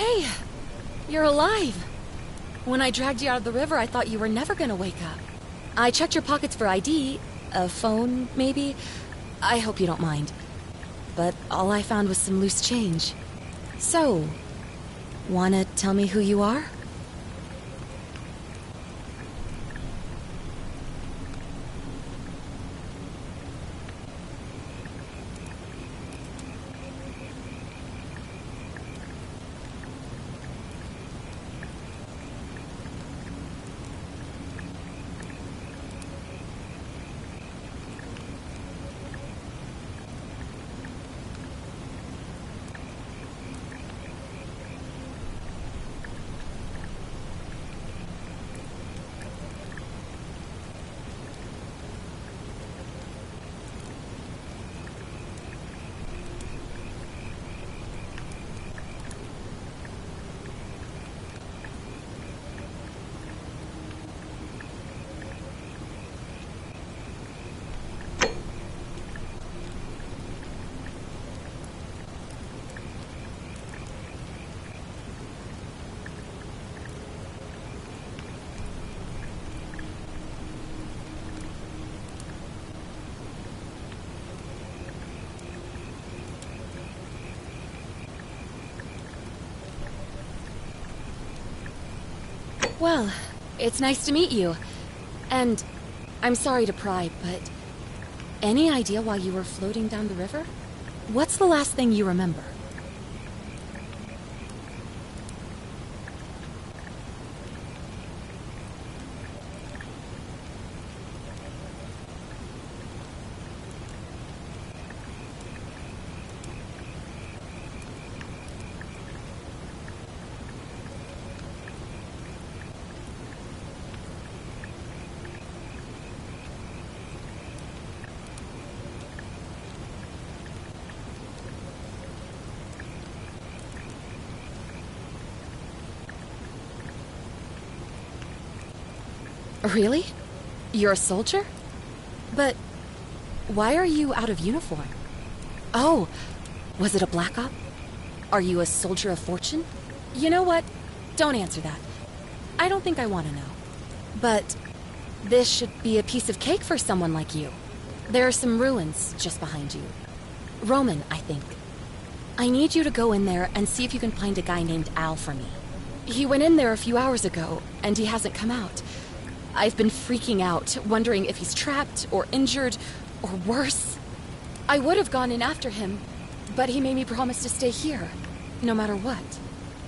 Hey, you're alive. When I dragged you out of the river, I thought you were never gonna wake up. I checked your pockets for ID, a phone, maybe. I hope you don't mind. But all I found was some loose change. So, wanna tell me who you are? Well, it's nice to meet you. And I'm sorry to pry, but any idea why you were floating down the river? What's the last thing you remember? Really? You're a soldier? But why are you out of uniform? Oh, was it a black op? Are you a soldier of fortune? You know what? Don't answer that. I don't think I want to know. But this should be a piece of cake for someone like you. There are some ruins just behind you. Roman, I think. I need you to go in there and see if you can find a guy named Al for me. He went in there a few hours ago, and he hasn't come out. I've been freaking out, wondering if he's trapped or injured or worse. I would have gone in after him, but he made me promise to stay here, no matter what.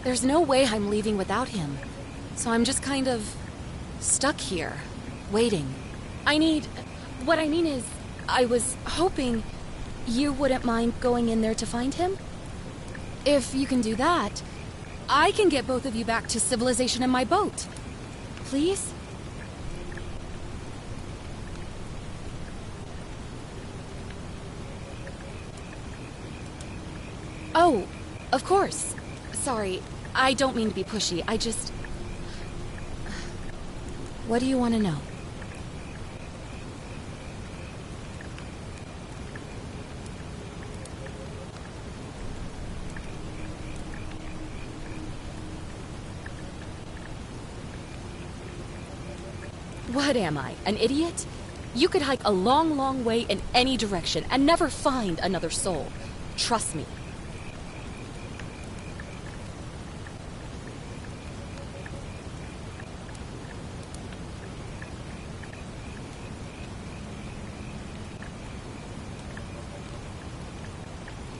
There's no way I'm leaving without him, so I'm just kind of stuck here, waiting. What I mean is, I was hoping you wouldn't mind going in there to find him. If you can do that, I can get both of you back to civilization in my boat. Please? Oh, of course. Sorry, I don't mean to be pushy. I just... What do you want to know? What am I, an idiot? You could hike a long, long way in any direction and never find another soul. Trust me.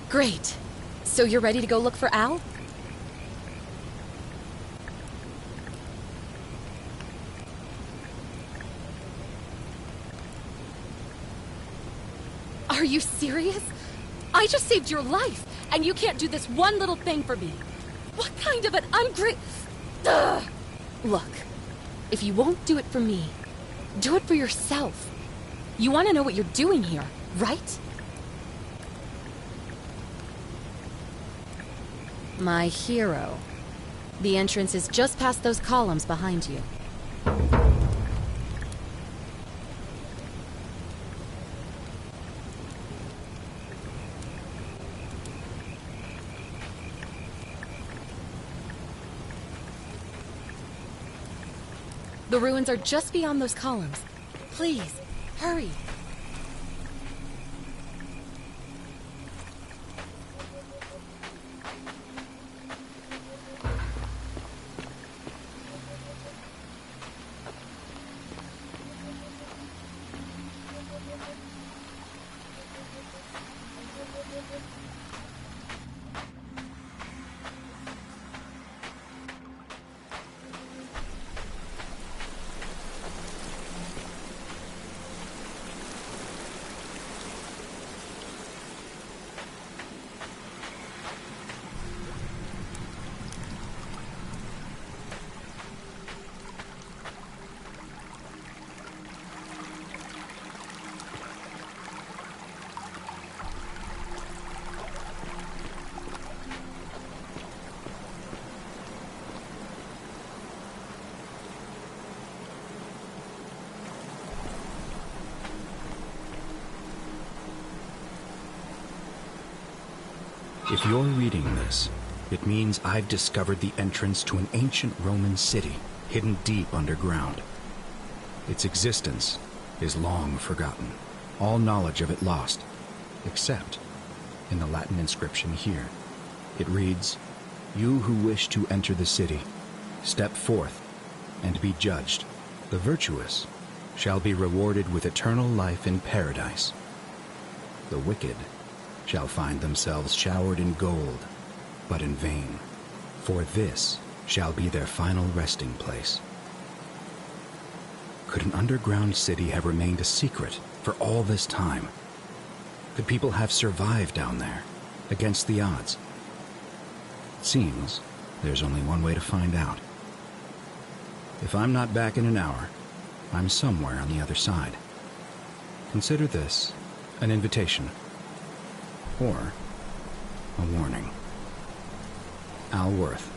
Great. So you're ready to go look for Al? Are you serious? I just saved your life, and you can't do this one little thing for me. What kind of an Ugh. Look, if you won't do it for me, do it for yourself. You want to know what you're doing here, right? My hero. The entrance is just past those columns behind you. The ruins are just beyond those columns. Please, hurry. If you're reading this, it means I've discovered the entrance to an ancient Roman city hidden deep underground. Its existence is long forgotten, all knowledge of it lost, except in the Latin inscription here. It reads, "You who wish to enter the city, step forth and be judged. The virtuous shall be rewarded with eternal life in paradise. The wicked shall find themselves showered in gold, but in vain, for this shall be their final resting place." Could an underground city have remained a secret for all this time? Could people have survived down there, against the odds? It seems there's only one way to find out. If I'm not back in an hour, I'm somewhere on the other side. Consider this an invitation. Or a warning. Al Worth.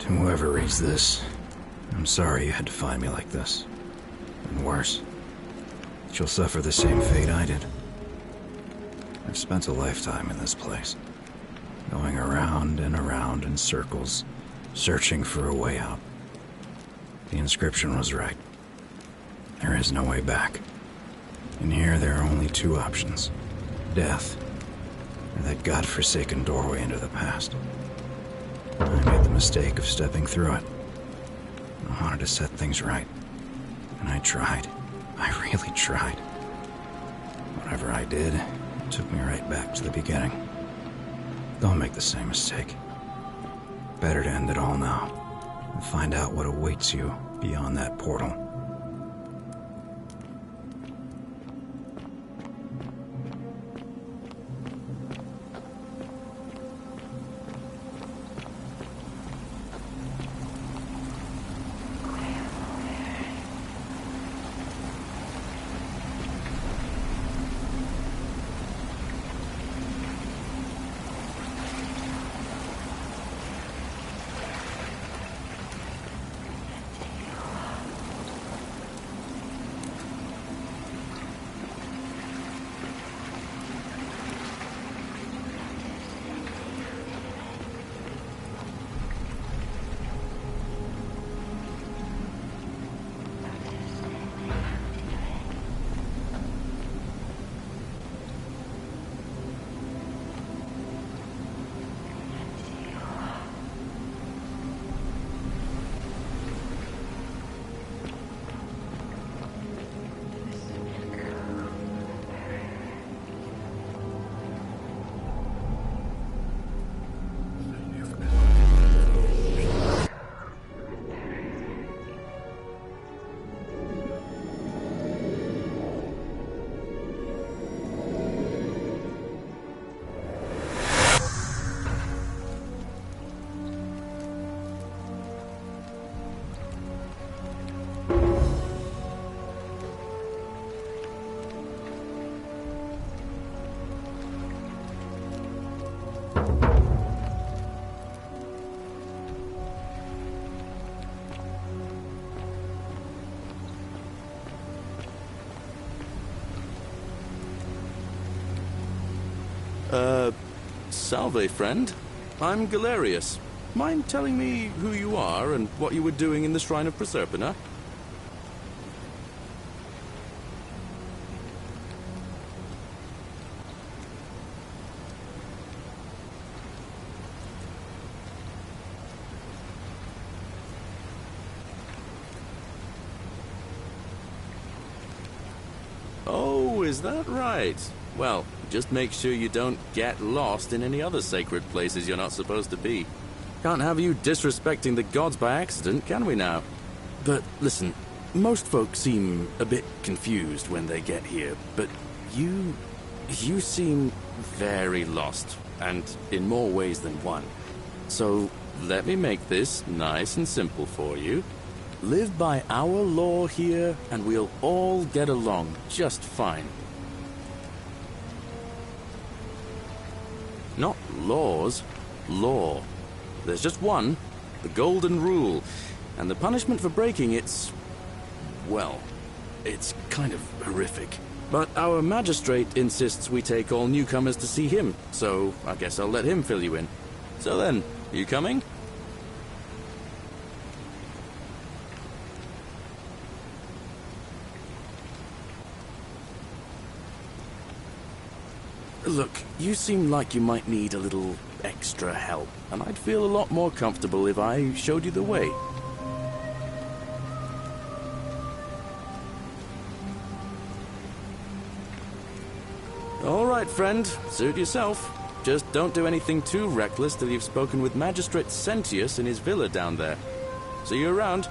Whoever reads this, I'm sorry you had to find me like this. And worse, you'll suffer the same fate I did. I've spent a lifetime in this place, going around and around in circles, searching for a way out. The inscription was right. There is no way back. In here, there are only two options: death, or that godforsaken doorway into the past. I made the mistake of stepping through it. I wanted to set things right. And I tried. I really tried. Whatever I did, it took me right back to the beginning. Don't make the same mistake. Better to end it all now and find out what awaits you beyond that portal. Salve, friend. I'm Galerius. Mind telling me who you are and what you were doing in the Shrine of Proserpina? Oh, is that right? Well, just make sure you don't get lost in any other sacred places you're not supposed to be. Can't have you disrespecting the gods by accident, can we now? But listen, most folks seem a bit confused when they get here, but you seem very lost, and in more ways than one. So let me make this nice and simple for you. Live by our law here, and we'll all get along just fine. Not laws, law. There's just one, the Golden Rule, and the punishment for breaking it's... well, it's kind of horrific. But our magistrate insists we take all newcomers to see him, so I guess I'll let him fill you in. So then, you coming? Look, you seem like you might need a little extra help, and I'd feel a lot more comfortable if I showed you the way. All right, friend, suit yourself. Just don't do anything too reckless till you've spoken with Magistrate Sentius in his villa down there. See you around.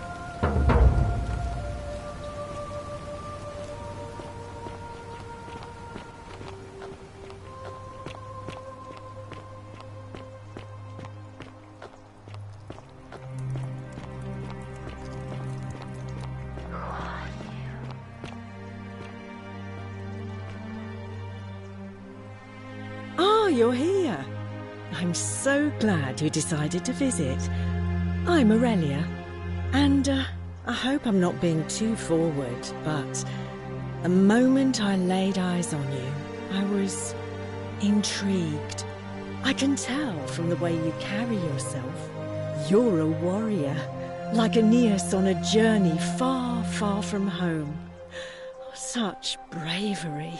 Oh, you're here. I'm so glad you decided to visit. I'm Aurelia, and I hope I'm not being too forward, but the moment I laid eyes on you, I was intrigued. I can tell from the way you carry yourself. You're a warrior, like Aeneas on a journey far, far from home. Such bravery.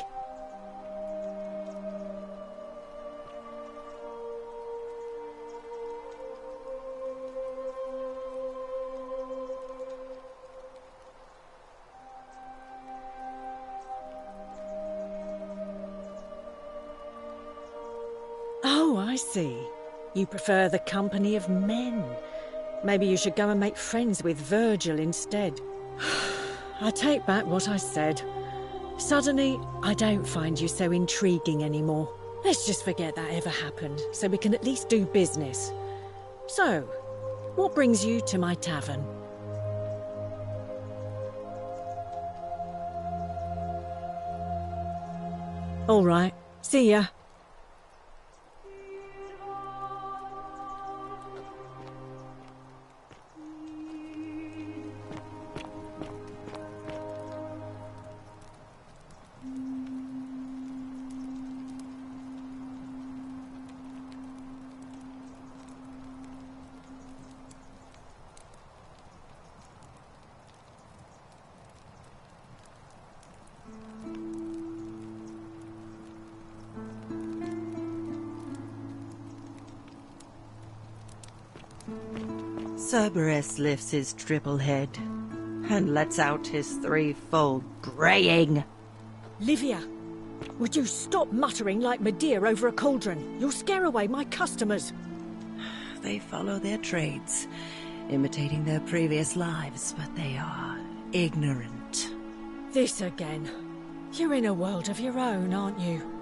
Oh, I see. You prefer the company of men. Maybe you should go and make friends with Virgil instead. I take back what I said. Suddenly, I don't find you so intriguing anymore. Let's just forget that ever happened, so we can at least do business. So, what brings you to my tavern? All right, see ya. Cerberus lifts his triple head and lets out his threefold braying. Livia, would you stop muttering like Medea over a cauldron? You'll scare away my customers. They follow their trades, imitating their previous lives, but they are ignorant. This again. You're in a world of your own, aren't you?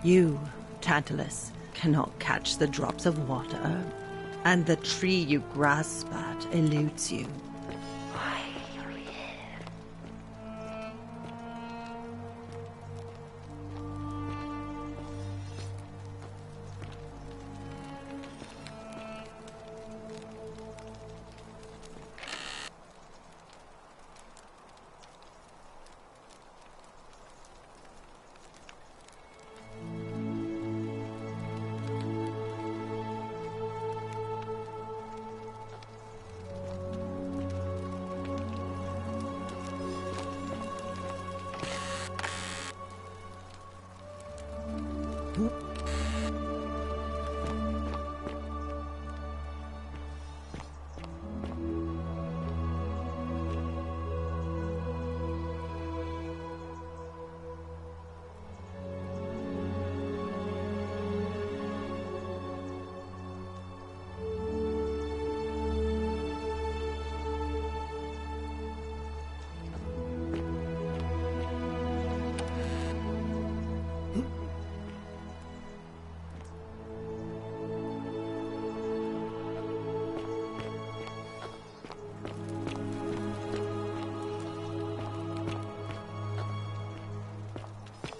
You, Tantalus, cannot catch the drops of water, and the tree you grasp at eludes you. Why are you here?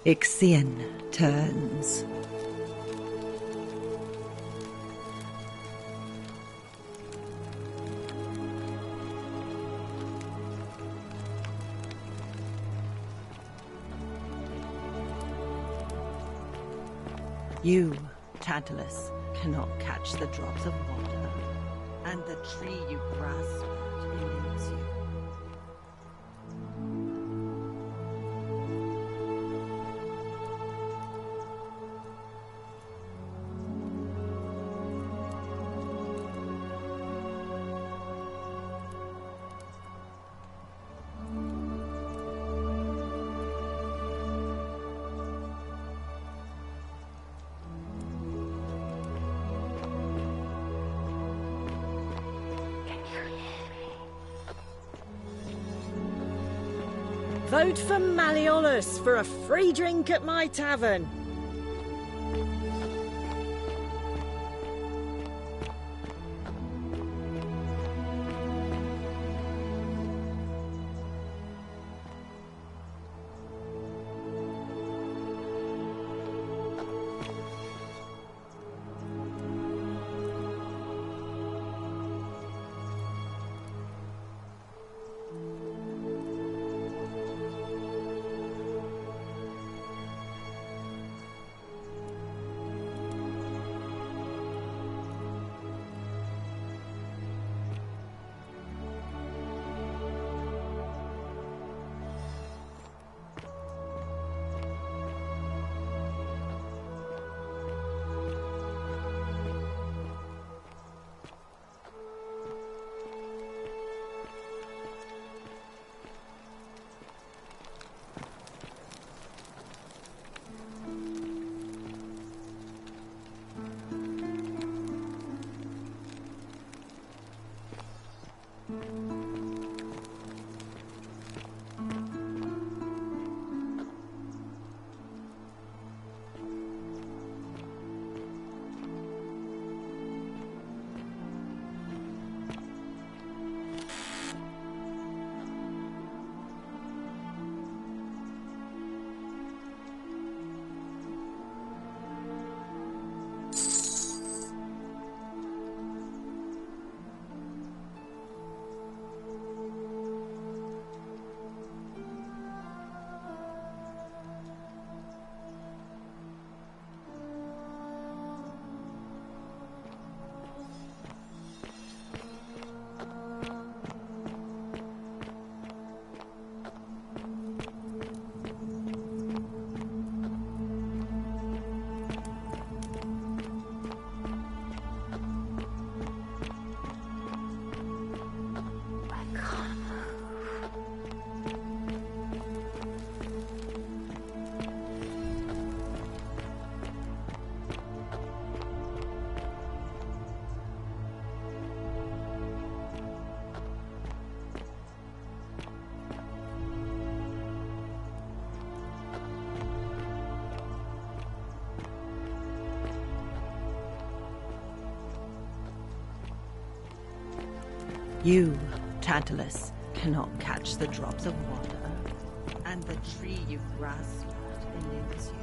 Ixion turns. You, Tantalus, cannot catch the drops of water, and the tree you grasp at eludes you. Vote for Malleolus for a free drink at my tavern. You, Tantalus, cannot catch the drops of water, and the tree you grasp at eludes you.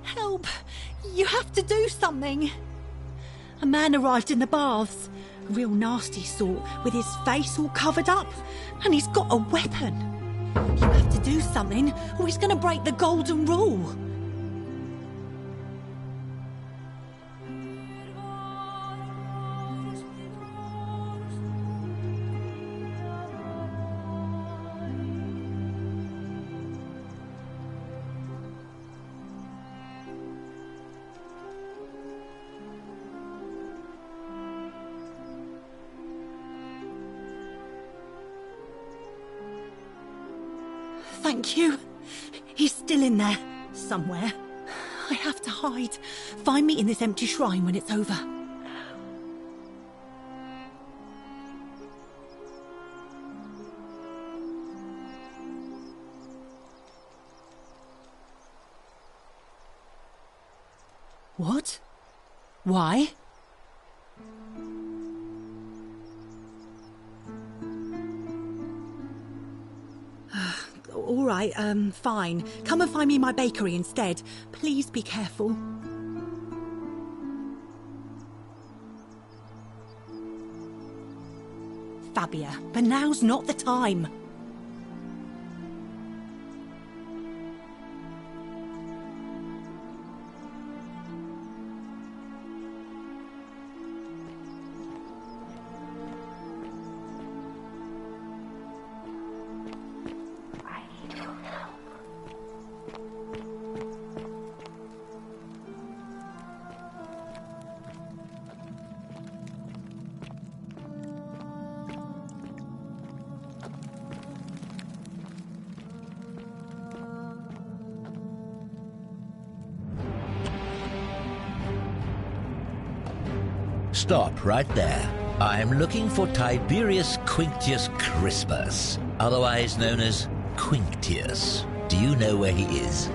Help! You have to do something! A man arrived in the baths. A real nasty sort, with his face all covered up. And he's got a weapon. You have to do something, or he's going to break the golden rule. Thank you. He's still in there, somewhere. I have to hide. Find me in this empty shrine when it's over. What? Why? All right, fine. Come and find me in my bakery instead. Please be careful. Fabia, but now's not the time. Stop right there. I'm looking for Tiberius Quinctius Crispus, otherwise known as Quinctius. Do you know where he is?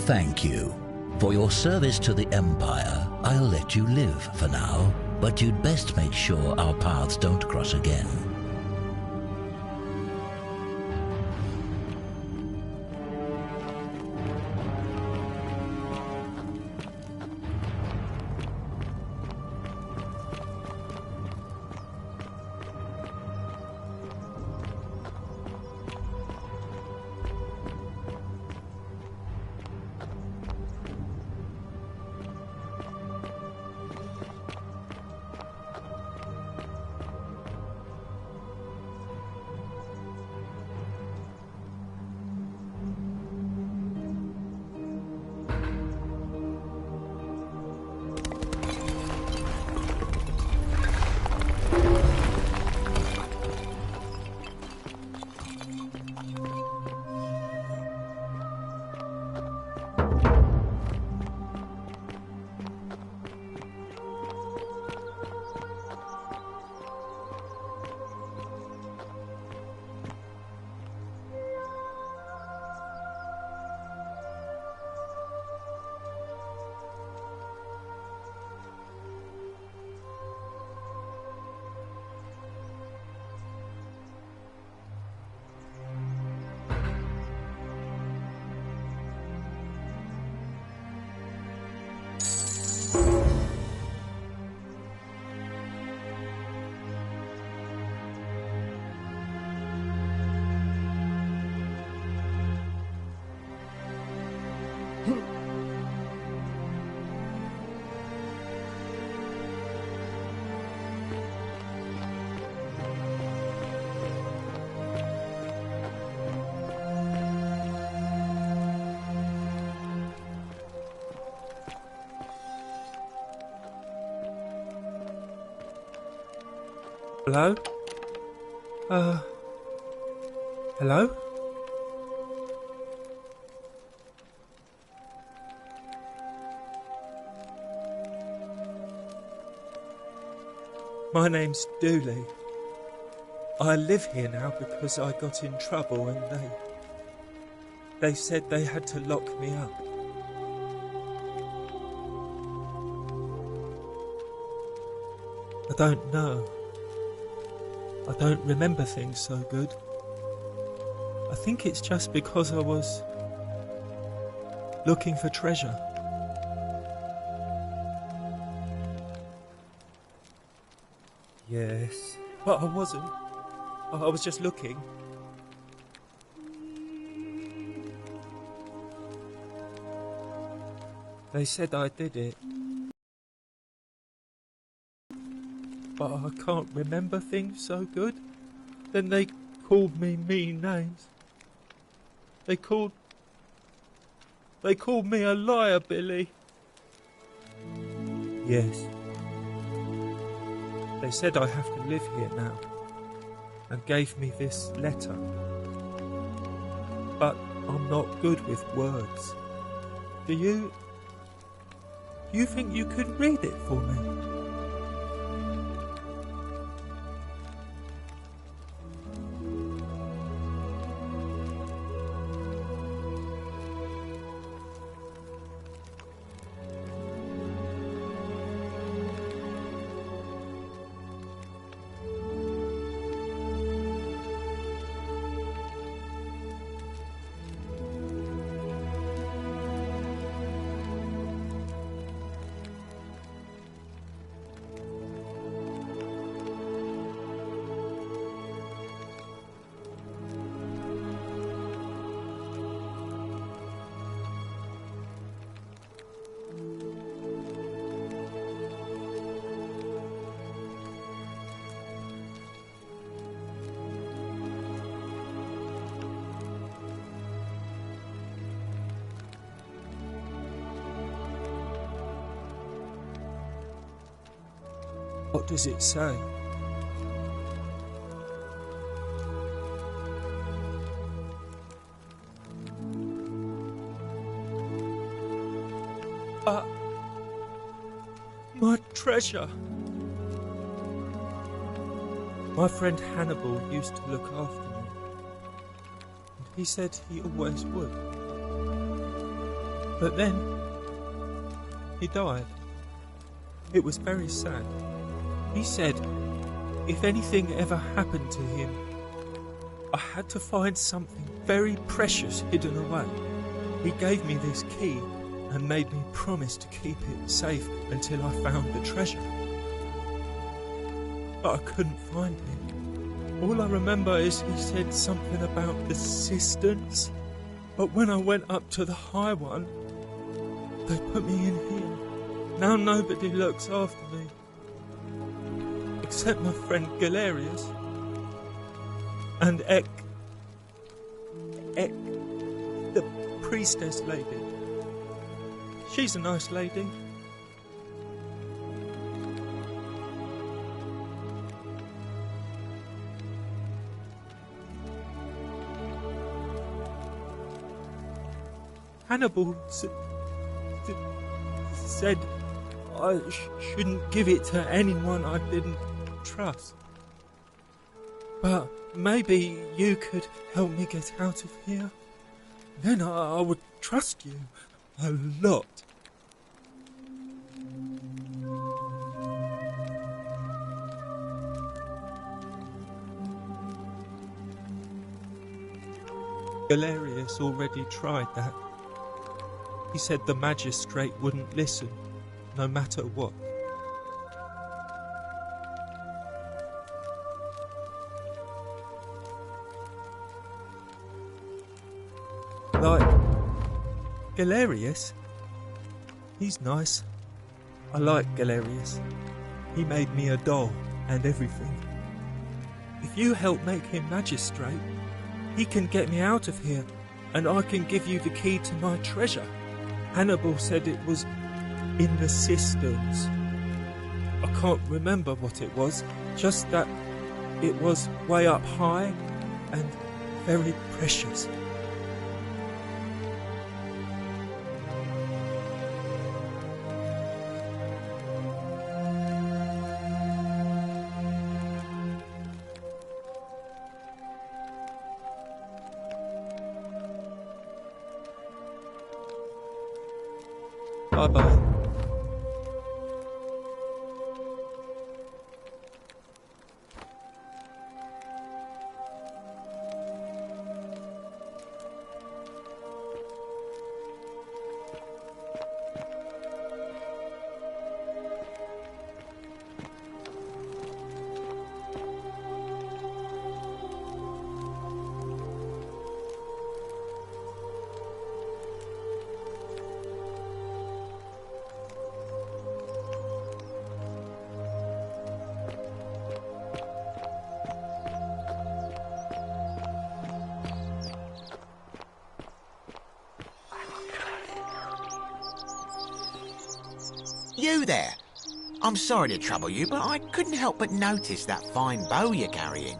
Thank you. For your service to the Empire, I'll let you live for now, but you'd best make sure our paths don't cross again. Hello? Hello? My name's Dooley. I live here now because I got in trouble and they said they had to lock me up. I don't know. I don't remember things so good. I think it's just because I was looking for treasure. Yes, but I wasn't. I was just looking. They said I did it. But I can't remember things so good. Then they called me mean names. They called me a liar, Billy. Yes. They said I have to live here now, and gave me this letter. But I'm not good with words. Do you think you could read it for me? What does it say? My treasure. My friend Hannibal used to look after me. And he said he always would. But then, he died. It was very sad. He said, if anything ever happened to him, I had to find something very precious hidden away. He gave me this key and made me promise to keep it safe until I found the treasure. But I couldn't find it. All I remember is he said something about the cisterns. But when I went up to the high one, they put me in here. Now nobody looks after me. Except my friend Galerius. And Ek, the priestess lady. She's a nice lady. Hannibal said I shouldn't give it to anyone I didn't trust. But maybe you could help me get out of here. Then I would trust you a lot. Galerius already tried that. He said the magistrate wouldn't listen, no matter what. Like Galerius? He's nice. I like Galerius. He made me a doll and everything. If you help make him magistrate, he can get me out of here, and I can give you the key to my treasure. Hannibal said it was in the cisterns. I can't remember what it was, just that it was way up high and very precious. Bye-bye. You there! I'm sorry to trouble you, but I couldn't help but notice that fine bow you're carrying.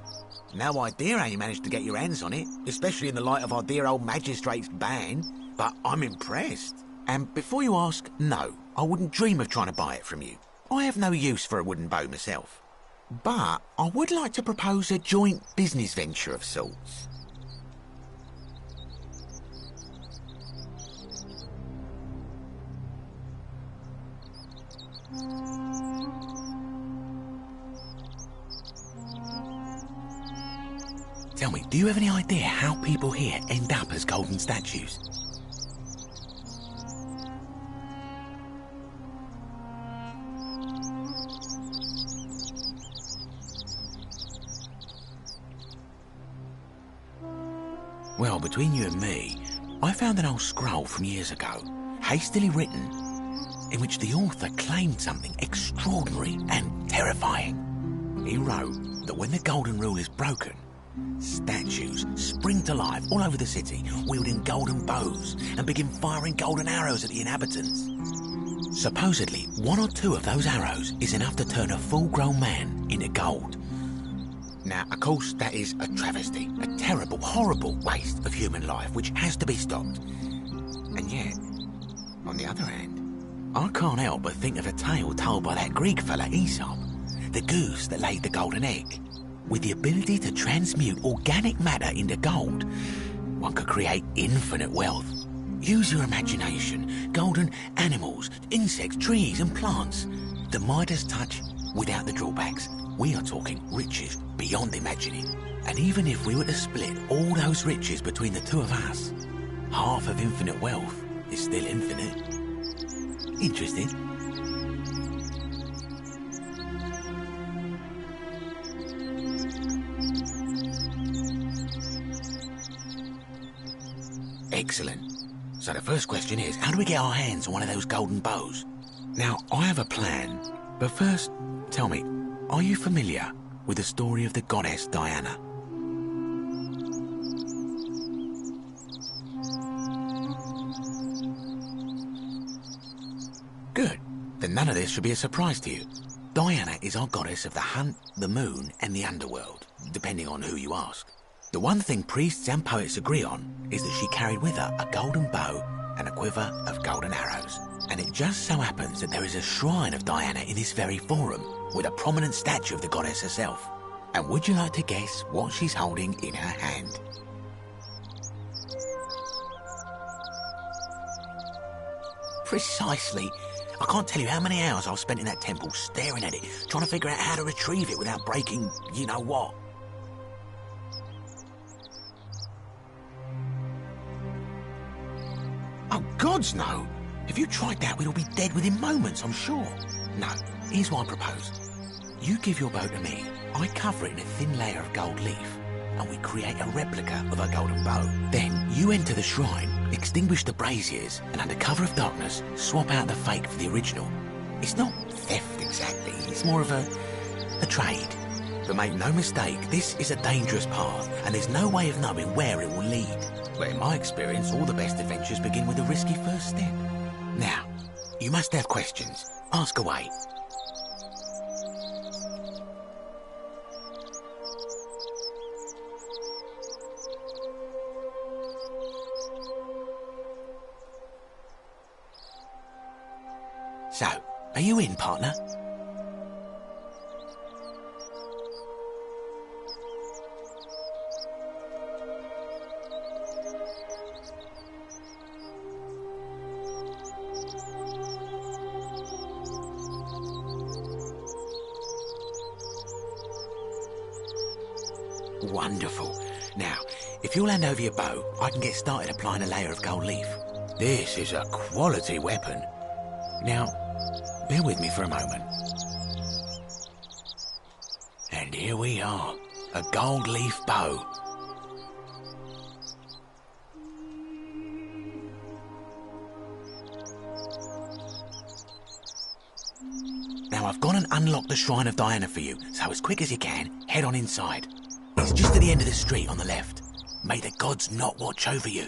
No idea how you managed to get your hands on it, especially in the light of our dear old magistrate's ban, but I'm impressed. And before you ask, no, I wouldn't dream of trying to buy it from you. I have no use for a wooden bow myself. But I would like to propose a joint business venture of sorts. Tell me, do you have any idea how people here end up as golden statues? Well, between you and me, I found an old scroll from years ago, hastily written, in which the author claimed something extraordinary and terrifying. He wrote that when the golden rule is broken, statues spring to life all over the city, wielding golden bows and begin firing golden arrows at the inhabitants. Supposedly, one or two of those arrows is enough to turn a full-grown man into gold. Now, of course, that is a travesty, a terrible, horrible waste of human life which has to be stopped. And yet, on the other hand, I can't help but think of a tale told by that Greek fella Aesop, the goose that laid the golden egg. With the ability to transmute organic matter into gold, one could create infinite wealth. Use your imagination. Golden animals, insects, trees and plants. The Midas touch without the drawbacks. We are talking riches beyond imagining. And even if we were to split all those riches between the two of us, half of infinite wealth is still infinite. Interested? Excellent. So the first question is, how do we get our hands on one of those golden bows? Now, I have a plan, but first, tell me, are you familiar with the story of the goddess Diana? Good. Then none of this should be a surprise to you. Diana is our goddess of the hunt, the moon, and the underworld, depending on who you ask. The one thing priests and poets agree on is that she carried with her a golden bow and a quiver of golden arrows. And it just so happens that there is a shrine of Diana in this very forum, with a prominent statue of the goddess herself. And would you like to guess what she's holding in her hand? Precisely. I can't tell you how many hours I've spent in that temple staring at it, trying to figure out how to retrieve it without breaking you-know-what. Oh, gods, no. If you tried that, we'd all be dead within moments, I'm sure. No, here's what I propose. You give your bow to me, I cover it in a thin layer of gold leaf, and we create a replica of a golden bow. Then you enter the shrine, extinguish the braziers, and under cover of darkness, swap out the fake for the original. It's not theft exactly, it's more of a trade. But make no mistake, this is a dangerous path, and there's no way of knowing where it will lead. But in my experience, all the best adventures begin with a risky first step. Now, you must have questions. Ask away. So, are you in, partner? Wonderful. Now, if you'll hand over your bow, I can get started applying a layer of gold leaf. This is a quality weapon. Now, bear with me for a moment. And here we are, a gold leaf bow. Now I've gone and unlocked the Shrine of Diana for you, so as quick as you can, head on inside. It's just at the end of the street on the left. May the gods not watch over you.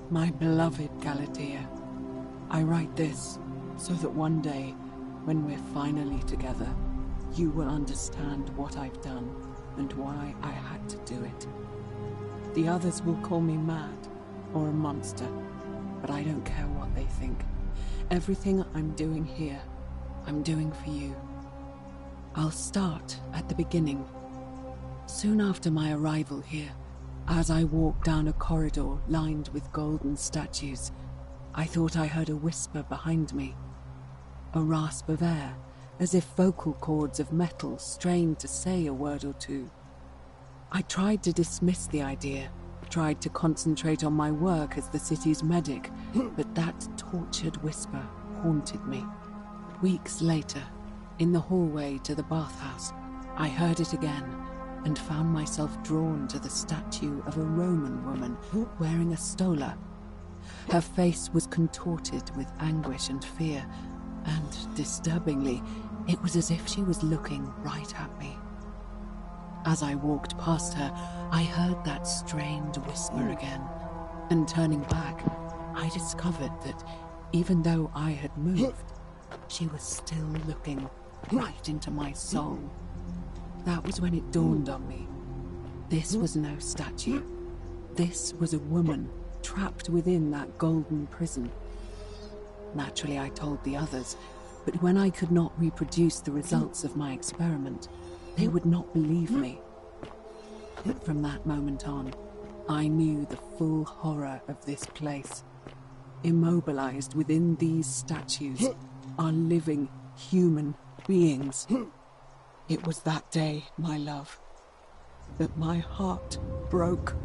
My beloved Galatea, I write this so that one day, when we're finally together, you will understand what I've done and why I had to do it. The others will call me mad or a monster, but I don't care what they think. Everything I'm doing here, I'm doing for you. I'll start at the beginning. Soon after my arrival here, as I walked down a corridor lined with golden statues, I thought I heard a whisper behind me. A rasp of air, as if vocal cords of metal strained to say a word or two. I tried to dismiss the idea, tried to concentrate on my work as the city's medic, but that tortured whisper haunted me. Weeks later, in the hallway to the bathhouse, I heard it again and found myself drawn to the statue of a Roman woman wearing a stola. Her face was contorted with anguish and fear, and, disturbingly, it was as if she was looking right at me. As I walked past her, I heard that strained whisper again, and turning back, I discovered that, even though I had moved, she was still looking right into my soul. That was when it dawned on me. This was no statue. This was a woman trapped within that golden prison. Naturally, I told the others, but when I could not reproduce the results of my experiment, they would not believe me. From that moment on, I knew the full horror of this place. Immobilized within these statues are living human beings. It was that day, my love, that my heart broke.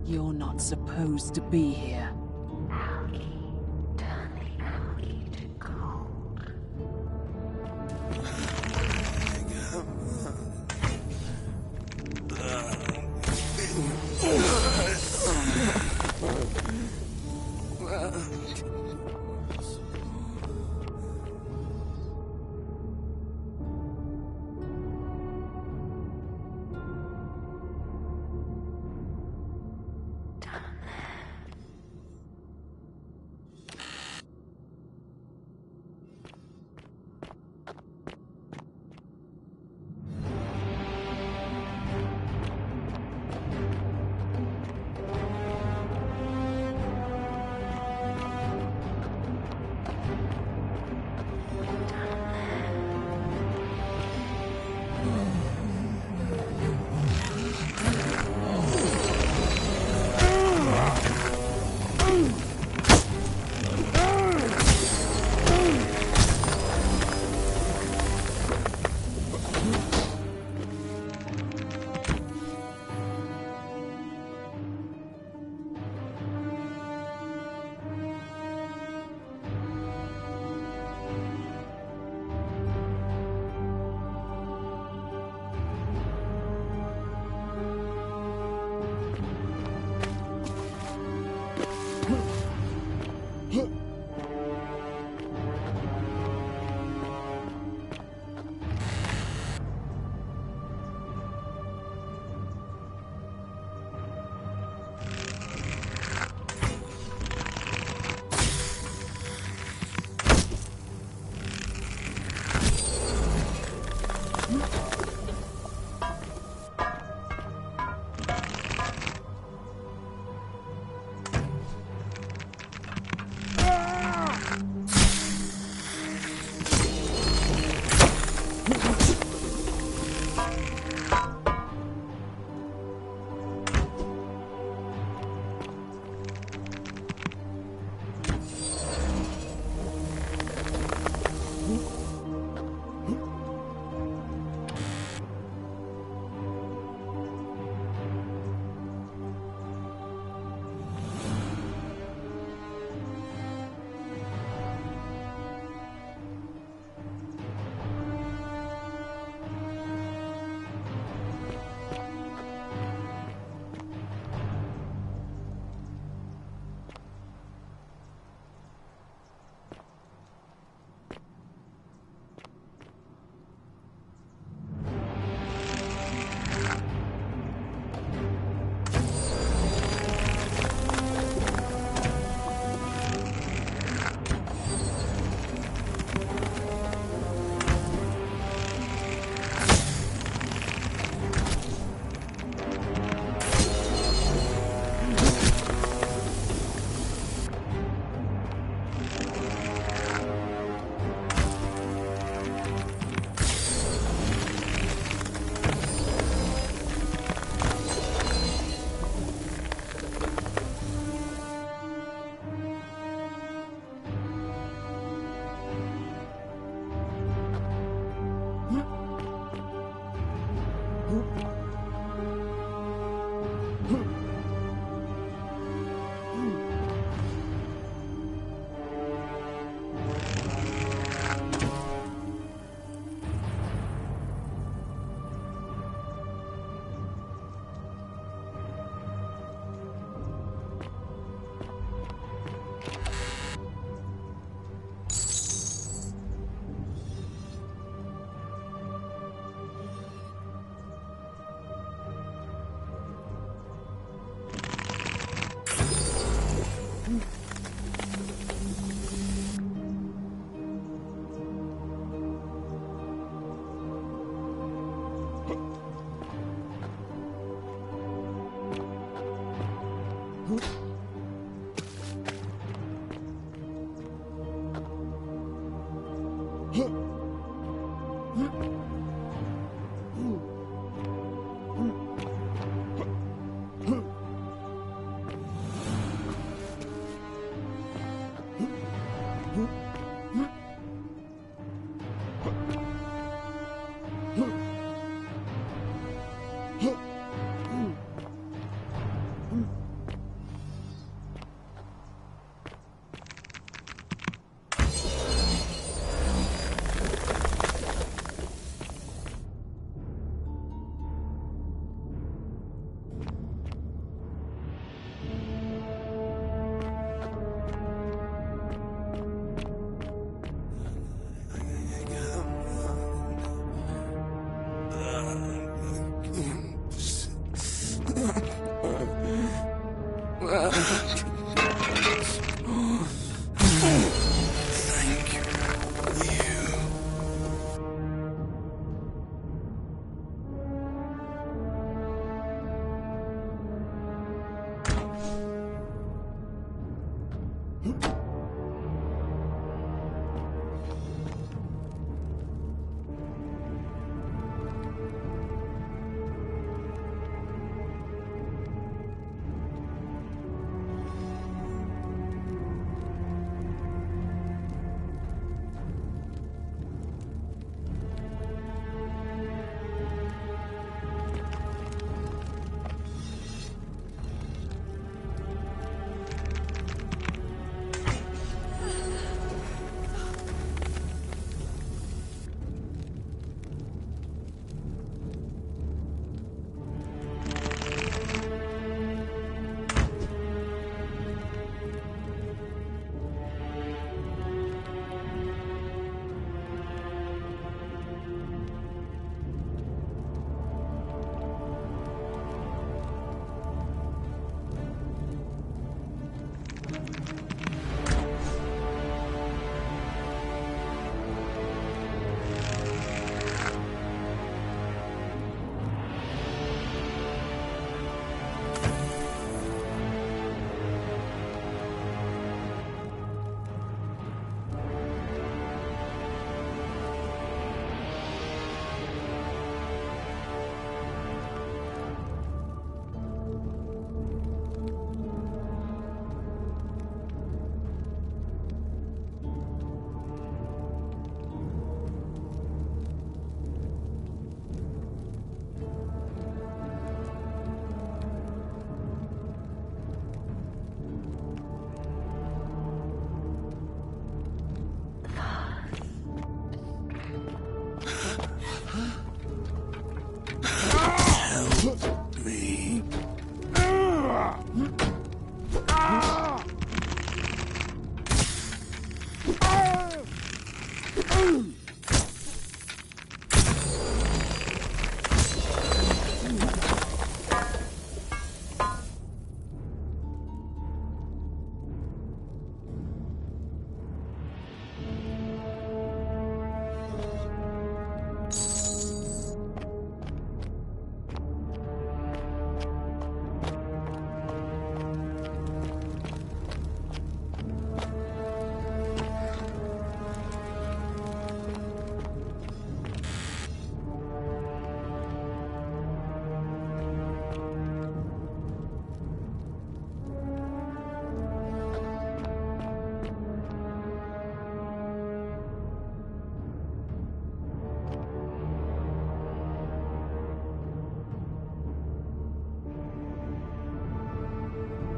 You're not supposed to be here. Algae, turn the algae to gold.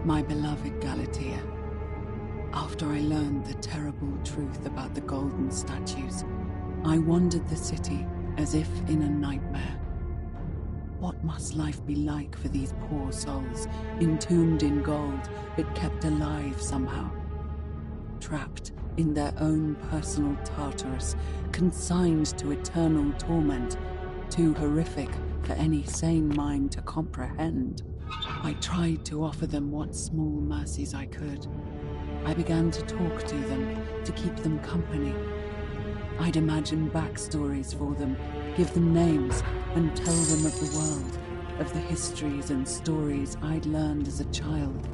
My beloved Galatea, after I learned the terrible truth about the golden statues, I wandered the city as if in a nightmare. What must life be like for these poor souls, entombed in gold, but kept alive somehow? Trapped in their own personal Tartarus, consigned to eternal torment, too horrific for any sane mind to comprehend. I tried to offer them what small mercies I could. I began to talk to them, to keep them company. I'd imagine backstories for them, give them names, and tell them of the world, of the histories and stories I'd learned as a child.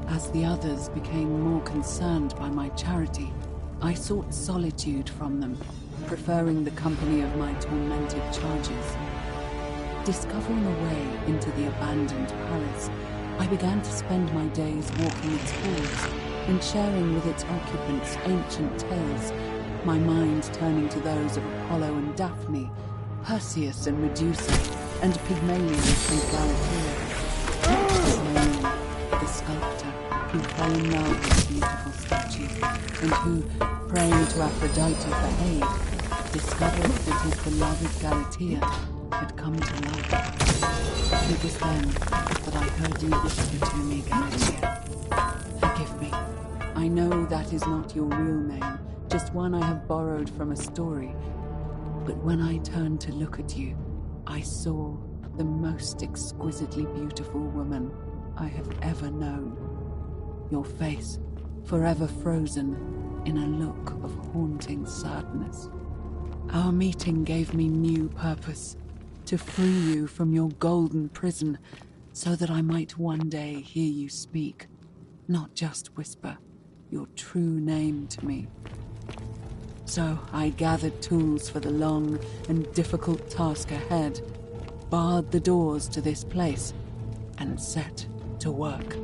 As the others became more concerned by my charity, I sought solitude from them, preferring the company of my tormented charges. Discovering a way into the abandoned palace, I began to spend my days walking its halls and sharing with its occupants ancient tales, my mind turning to those of Apollo and Daphne, Perseus and Medusa, and Pygmalion and Galatea. The sculptor who fell in love with the beautiful statue, and who, praying to Aphrodite for aid, discovered that his beloved Galatea had come to life. It was then that I heard you whisper to me, Galatea. Forgive me. I know that is not your real name, just one I have borrowed from a story. But when I turned to look at you, I saw the most exquisitely beautiful woman I have ever known. Your face, forever frozen in a look of haunting sadness. Our meeting gave me new purpose, to free you from your golden prison, so that I might one day hear you speak, not just whisper your true name to me. So I gathered tools for the long and difficult task ahead, barred the doors to this place, and set to work.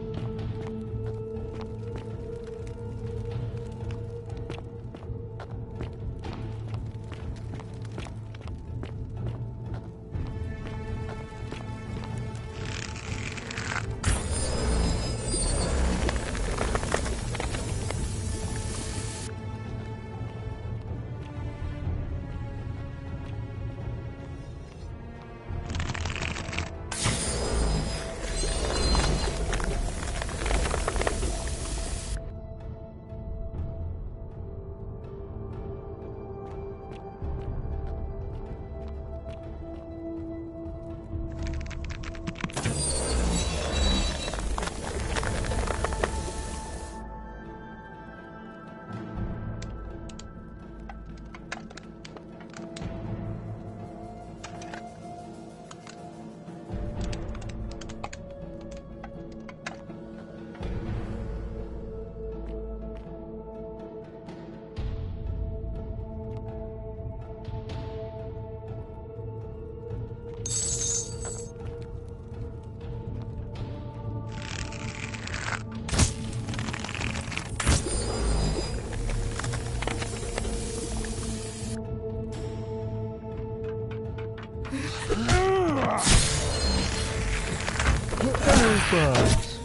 Birds.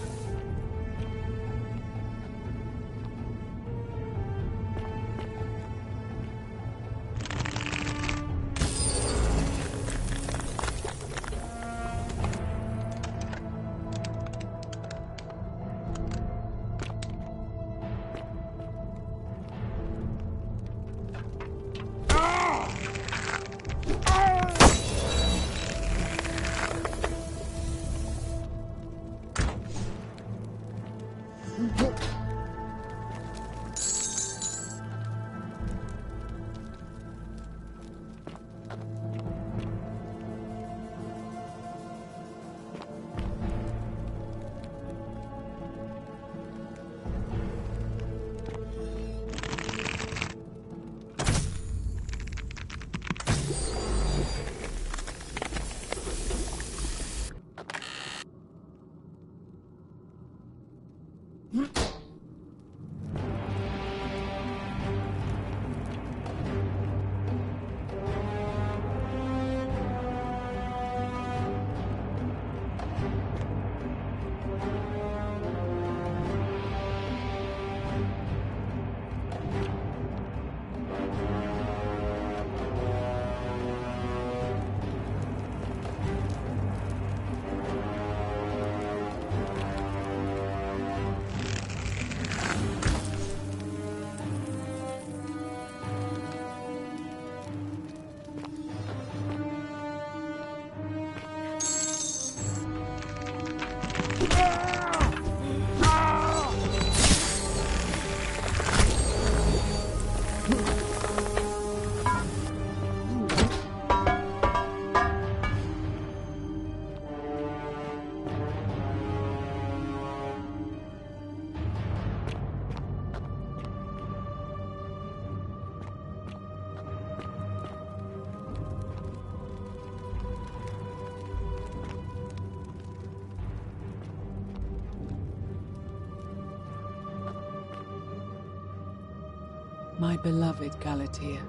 My beloved Galatea,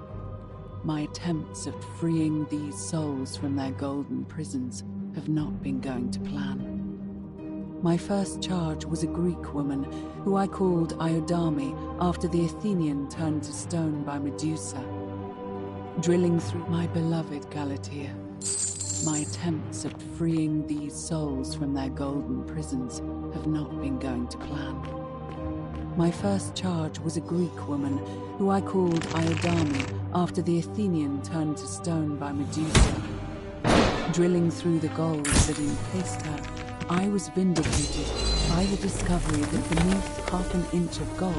my attempts at freeing these souls from their golden prisons have not been going to plan. My first charge was a Greek woman who I called Iodame after the Athenian turned to stone by Medusa. Drilling through my beloved Galatea, my attempts at freeing these souls from their golden prisons have not been going to plan. My first charge was a Greek woman who I called Iodame after the Athenian turned to stone by Medusa. Drilling through the gold that encased her, I was vindicated by the discovery that beneath half an inch of gold,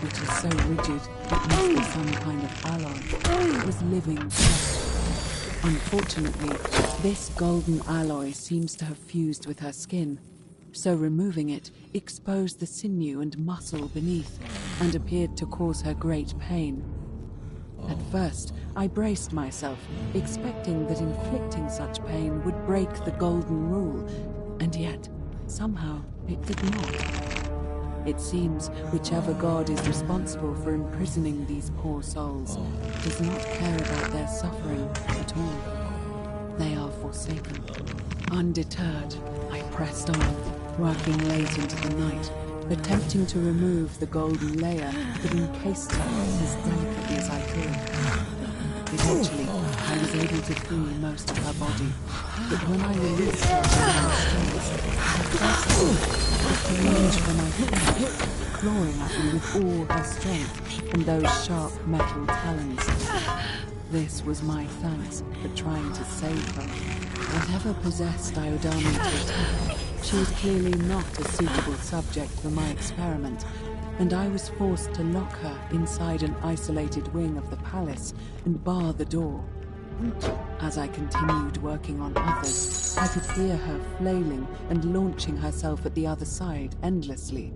which is so rigid it must be some kind of alloy, was living flesh. Unfortunately, this golden alloy seems to have fused with her skin, so removing it exposed the sinew and muscle beneath and appeared to cause her great pain. At first, I braced myself, expecting that inflicting such pain would break the golden rule, and yet, somehow, it did not. It seems whichever god is responsible for imprisoning these poor souls does not care about their suffering at all. They are forsaken. Undeterred, I pressed on, working late into the night, attempting to remove the golden layer that encased her as delicately as I could. Eventually, I was able to free most of her body, but when I released her from her restraints, I felt it range from my hand, clawing at me with all her strength and those sharp metal talons. This was my thanks for trying to save her. Whatever possessed Iodame to attack, she was clearly not a suitable subject for my experiment, and I was forced to lock her inside an isolated wing of the palace and bar the door. As I continued working on others, I could hear her flailing and launching herself at the other side endlessly.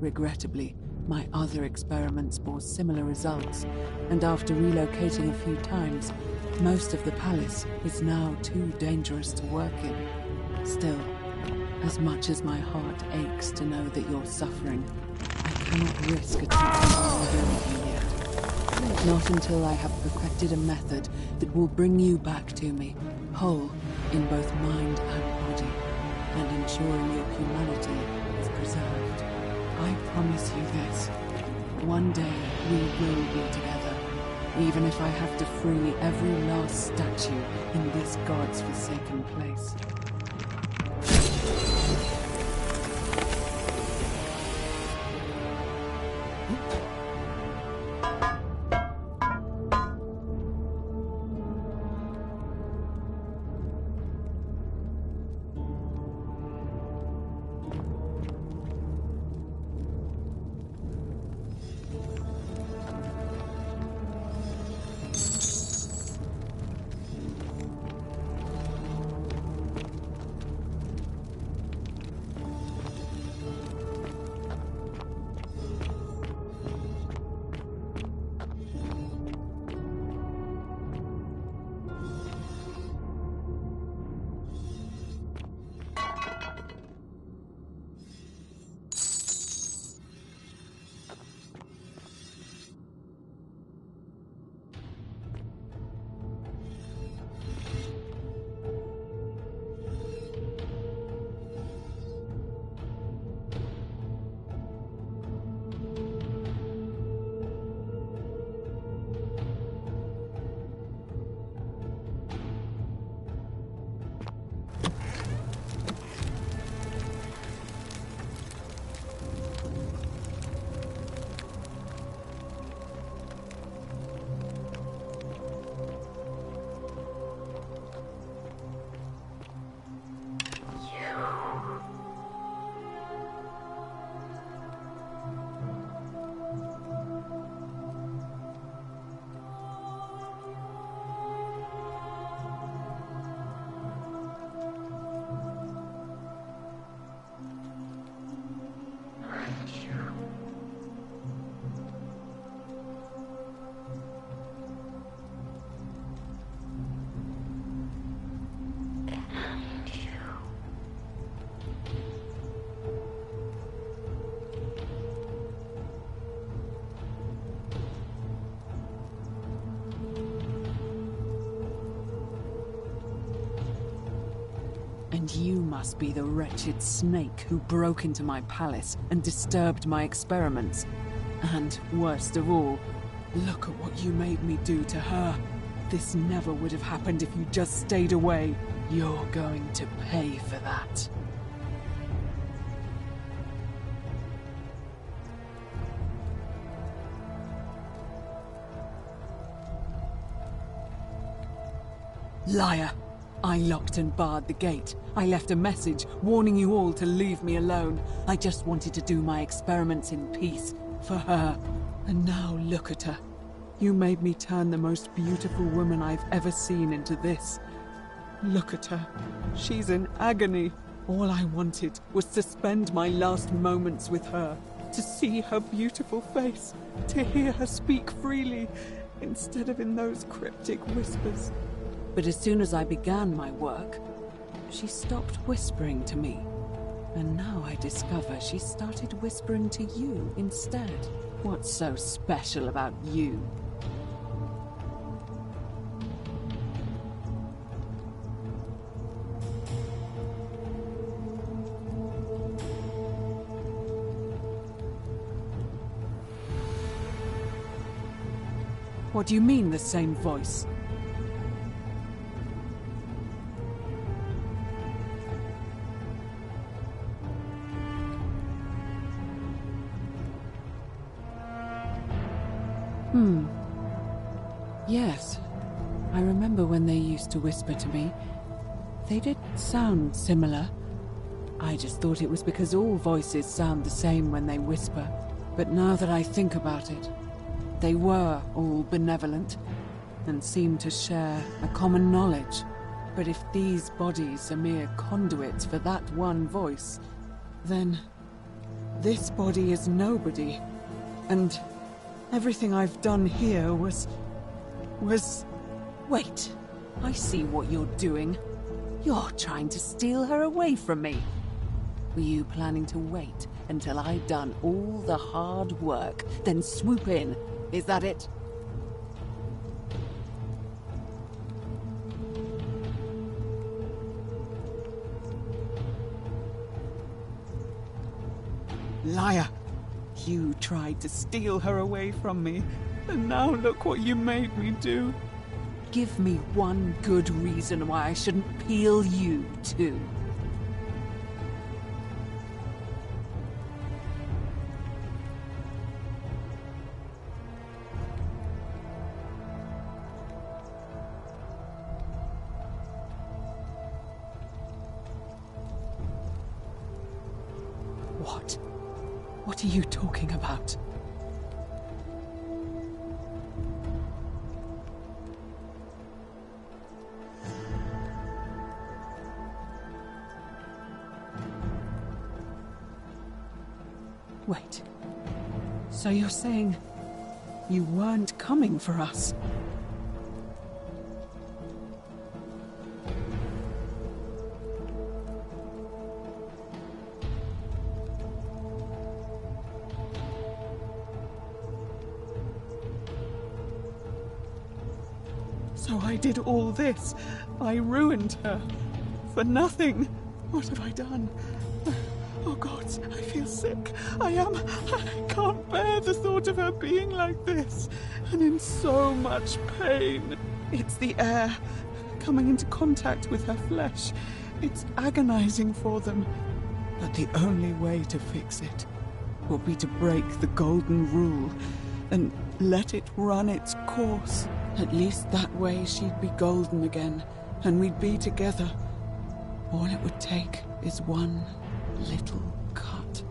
Regrettably, my other experiments bore similar results, and after relocating a few times, most of the palace is now too dangerous to work in. Still, as much as my heart aches to know that you're suffering, I cannot risk attempting to rebuild you yet. Not until I have perfected a method that will bring you back to me, whole in both mind and body, and ensuring your humanity is preserved. I promise you this. One day we will be together, even if I have to free every last statue in this god's forsaken place. And you must be the wretched snake who broke into my palace and disturbed my experiments. And, worst of all, look at what you made me do to her. This never would have happened if you just stayed away. You're going to pay for that. Liar! I locked and barred the gate. I left a message warning you all to leave me alone. I just wanted to do my experiments in peace, for her. And now look at her. You made me turn the most beautiful woman I've ever seen into this. Look at her. She's in agony. All I wanted was to spend my last moments with her, to see her beautiful face, to hear her speak freely, instead of in those cryptic whispers. But as soon as I began my work, she stopped whispering to me. And now I discover she started whispering to you instead. What's so special about you? What do you mean, the same voice? Yes. I remember when they used to whisper to me. They did sound similar. I just thought it was because all voices sound the same when they whisper. But now that I think about it, they were all benevolent and seemed to share a common knowledge. But if these bodies are mere conduits for that one voice, then this body is nobody. And everything I've done here was... Wait, I see what you're doing. You're trying to steal her away from me. Were you planning to wait until I'd done all the hard work, then swoop in? Is that it? Liar! You tried to steal her away from me, and now look what you made me do. Give me one good reason why I shouldn't peel you, too. What? What are you talking about? Wait. So you're saying you weren't coming for us? So I did all this. I ruined her. For nothing. What have I done? Oh God, I feel sick. I can't bear the thought of her being like this. And in so much pain. It's the air. Coming into contact with her flesh. It's agonizing for them. But the only way to fix it will be to break the golden rule and let it run its course. At least that way she'd be golden again, and we'd be together. All it would take is one little cut.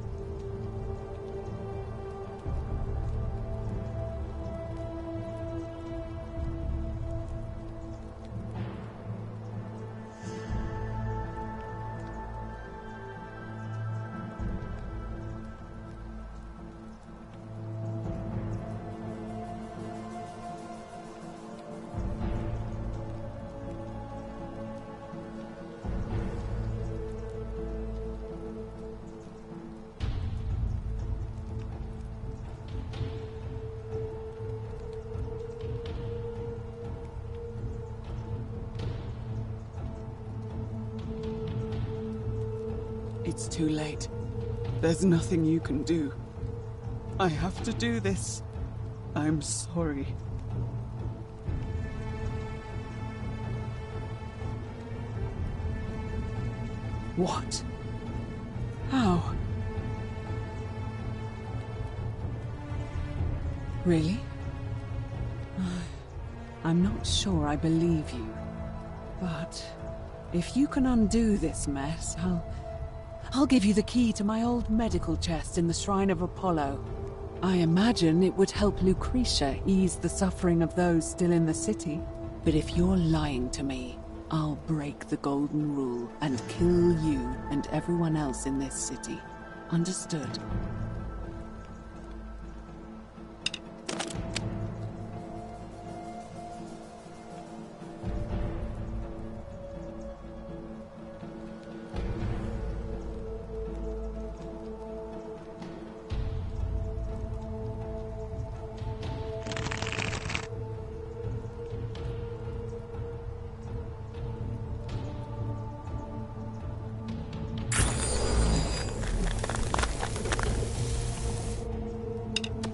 It's too late. There's nothing you can do. I have to do this. I'm sorry. What? How? Really? I'm not sure I believe you. But if you can undo this mess, I'll give you the key to my old medical chest in the Shrine of Apollo. I imagine it would help Lucretia ease the suffering of those still in the city. But if you're lying to me, I'll break the golden rule and kill you and everyone else in this city. Understood?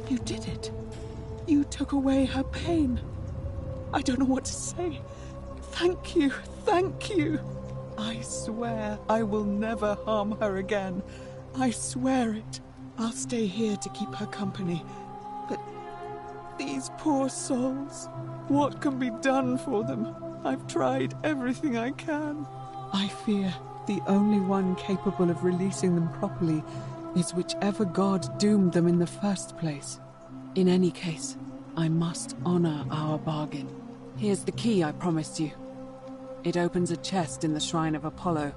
You did it. You took away her pain. I don't know what to say. Thank you, thank you. I swear I will never harm her again. I swear it. I'll stay here to keep her company. But these poor souls, what can be done for them? I've tried everything I can. I fear the only one capable of releasing them properly is whichever god doomed them in the first place. In any case, I must honor our bargain. Here's the key I promised you. It opens a chest in the Shrine of Apollo.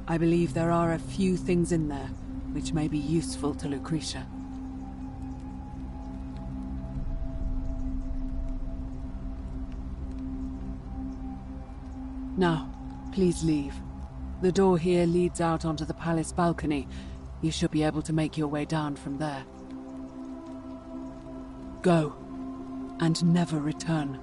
I believe there are a few things in there which may be useful to Lucretia. Now, please leave. The door here leads out onto the palace balcony. You should be able to make your way down from there. Go, and never return.